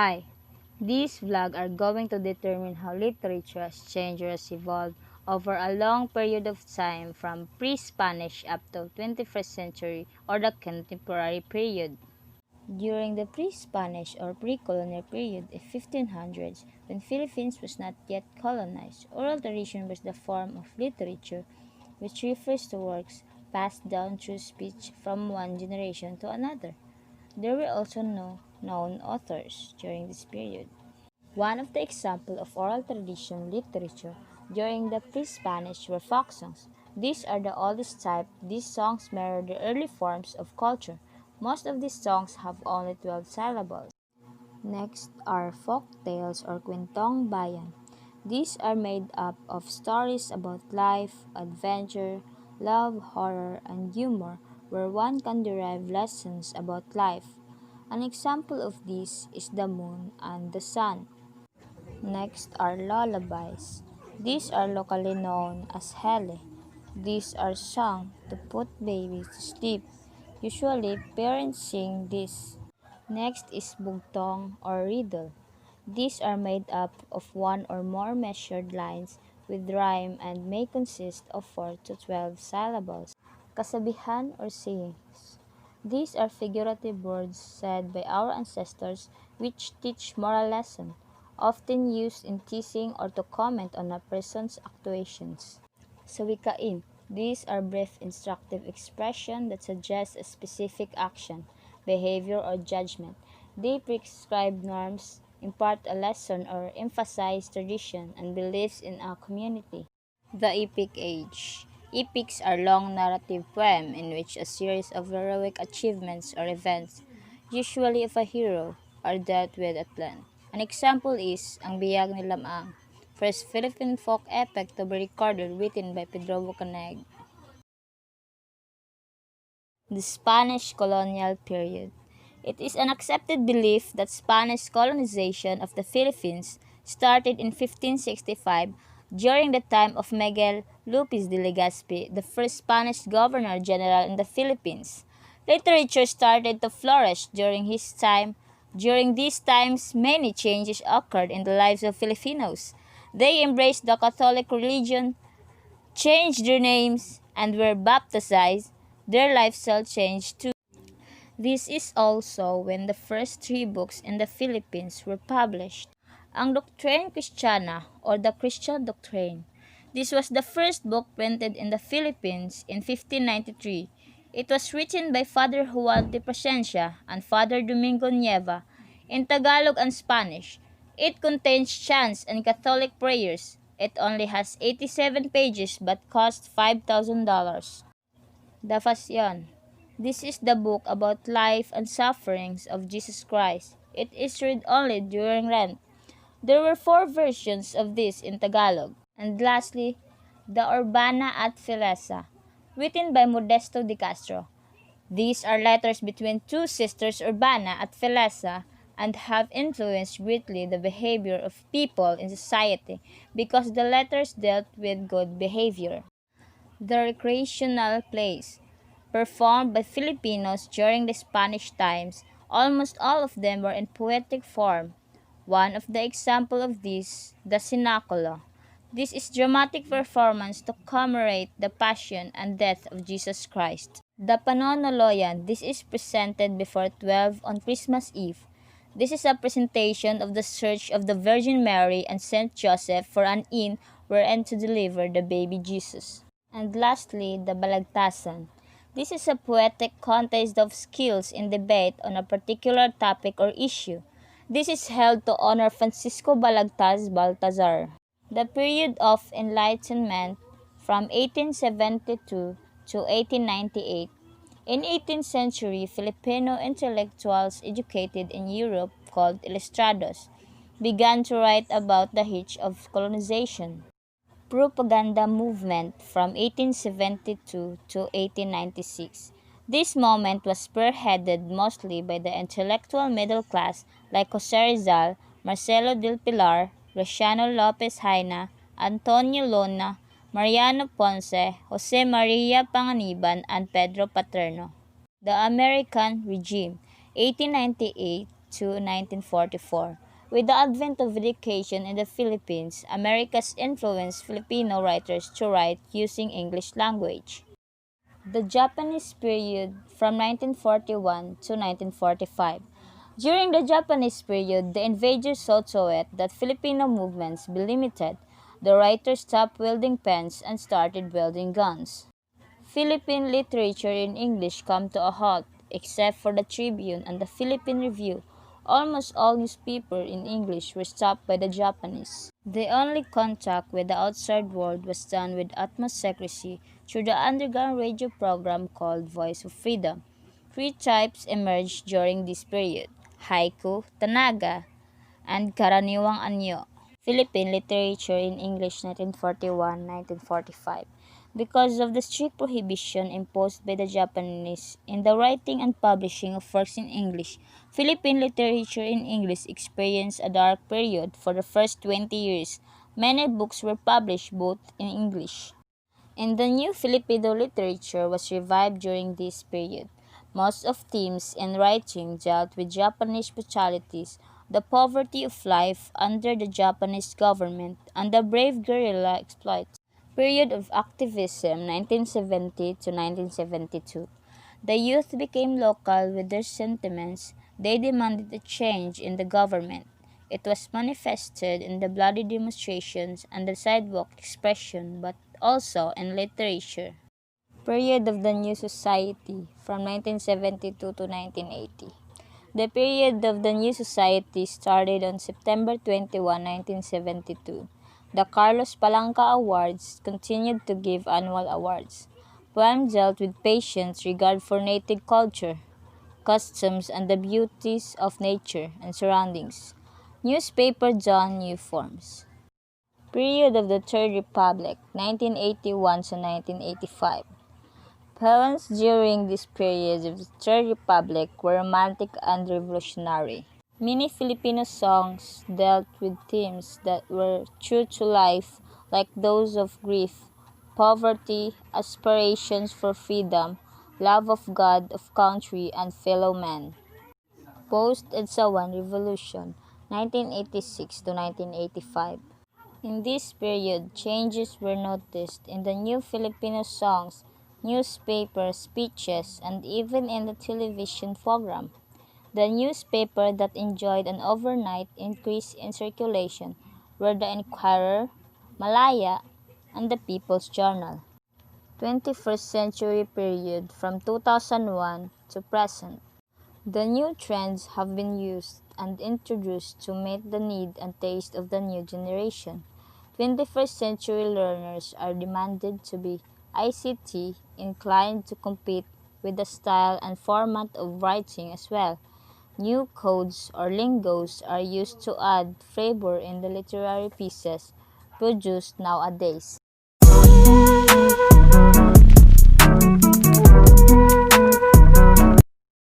Hi! This vlog are going to determine how literature has changed or has evolved over a long period of time from pre-Spanish up to 21st century or the contemporary period. During the pre-Spanish or pre-colonial period of 1500s, when Philippines was not yet colonized, oral tradition was the form of literature which refers to works passed down through speech from one generation to another. There were also no known authors during this period. One of the examples of oral tradition literature during the pre-Spanish were folk songs. These are the oldest type. These songs mirror the early forms of culture. Most of these songs have only 12 syllables. Next are folk tales or kwentong bayan. These are made up of stories about life, adventure, love, horror, and humor where one can derive lessons about life. An example of this is the moon and the sun. Next are lullabies. These are locally known as hele. These are sung to put babies to sleep. Usually, parents sing this. Next is bugtong or riddle. These are made up of one or more measured lines with rhyme and may consist of 4 to 12 syllables. Kasabihan or sayings. These are figurative words said by our ancestors which teach moral lesson, often used in teasing or to comment on a person's actuations. Sawikain. These are brief instructive expressions that suggest a specific action, behavior, or judgment. They prescribe norms, impart a lesson, or emphasize tradition and beliefs in a community. The Epic Age. Epics are long narrative poems in which a series of heroic achievements or events, usually of a hero, are dealt with at length. An example is Ang Biyag ni Lamang, first Philippine folk epic to be recorded written by Pedro Bocanegra. The Spanish colonial period. It is an accepted belief that Spanish colonization of the Philippines started in 1565 during the time of Miguel Lopez de Legazpi, the first Spanish governor-general in the Philippines. Literature started to flourish during his time. During these times, many changes occurred in the lives of Filipinos. They embraced the Catholic religion, changed their names, and were baptized. Their lifestyle changed too. This is also when the first three books in the Philippines were published. Ang Doctrine Christiana or the Christian Doctrine. This was the first book printed in the Philippines in 1593. It was written by Father Juan de Presencia and Father Domingo Nieva in Tagalog and Spanish. It contains chants and Catholic prayers. It only has 87 pages but cost $5,000. The Passion. This is the book about life and sufferings of Jesus Christ. It is read only during Lent. There were 4 versions of this in Tagalog. And lastly, the Urbana at Filesa, written by Modesto de Castro. These are letters between two sisters Urbana at Filesa and have influenced greatly the behavior of people in society because the letters dealt with good behavior. The recreational plays, performed by Filipinos during the Spanish times, almost all of them were in poetic form. One of the example of this, the Cenaculo. This is dramatic performance to commemorate the passion and death of Jesus Christ. The Panonoloyan. This is presented before 12 on Christmas Eve. This is a presentation of the search of the Virgin Mary and Saint Joseph for an inn wherein to deliver the baby Jesus. And lastly, the Balagtasan. This is a poetic contest of skills in debate on a particular topic or issue. This is held to honor Francisco Balagtas Baltazar. The period of Enlightenment from 1872 to 1898. In 18th century, Filipino intellectuals educated in Europe called ilustrados began to write about the hitch of colonization. Propaganda movement from 1872 to 1896. This movement was spearheaded mostly by the intellectual middle class like Jose Rizal, Marcelo del Pilar, Graciano Lopez Haina, Antonio Lona, Mariano Ponce, Jose Maria Panganiban, and Pedro Paterno. The American Regime, 1898 to 1944. With the advent of education in the Philippines, Americas influenced Filipino writers to write using English language. The Japanese period from 1941 to 1945. During the Japanese period, the invaders saw to it that Filipino movements be limited. The writers stopped wielding pens and started wielding guns. Philippine literature in English came to a halt, except for the Tribune and the Philippine Review. Almost all newspapers in English were stopped by the Japanese. The only contact with the outside world was done with utmost secrecy through the underground radio program called Voice of Freedom. Three types emerged during this period: haiku, tanaga, and karaniwang anyo. Philippine literature in English 1941-1945. Because of the strict prohibition imposed by the Japanese in the writing and publishing of works in English, Philippine literature in English experienced a dark period for the first 20 years. Many books were published both in English and the new Filipino literature was revived during this period. Most of themes and writing dealt with Japanese brutalities, the poverty of life under the Japanese government, and the brave guerrilla exploits. Period of activism 1970 to 1972. The youth became local with their sentiments. They demanded a change in the government. It was manifested in the bloody demonstrations and the sidewalk expression, but also in literature. Period of the New Society from 1972 to 1980. The period of the New Society started on September 21, 1972. The Carlos Palanca Awards continued to give annual awards. Poems dealt with patience, regard for native culture, customs, and the beauties of nature and surroundings. Newspaper donned new forms. Period of the Third Republic, 1981 to 1985. Poems during this period of the Third Republic were romantic and revolutionary. Many Filipino songs dealt with themes that were true to life, like those of grief, poverty, aspirations for freedom, love of God, of country, and fellow men. Post-EDSA Revolution, 1986 to 1985. In this period, changes were noticed in the new Filipino songs, newspaper speeches, and even in the television program. The newspaper that enjoyed an overnight increase in circulation were the Inquirer, Malaya, and the People's Journal. 21st century period from 2001 to present. The new trends have been used and introduced to meet the need and taste of the new generation. 21st century learners are demanded to be ICT inclined to compete with the style and format of writing as well. New codes or lingos are used to add flavor in the literary pieces produced nowadays.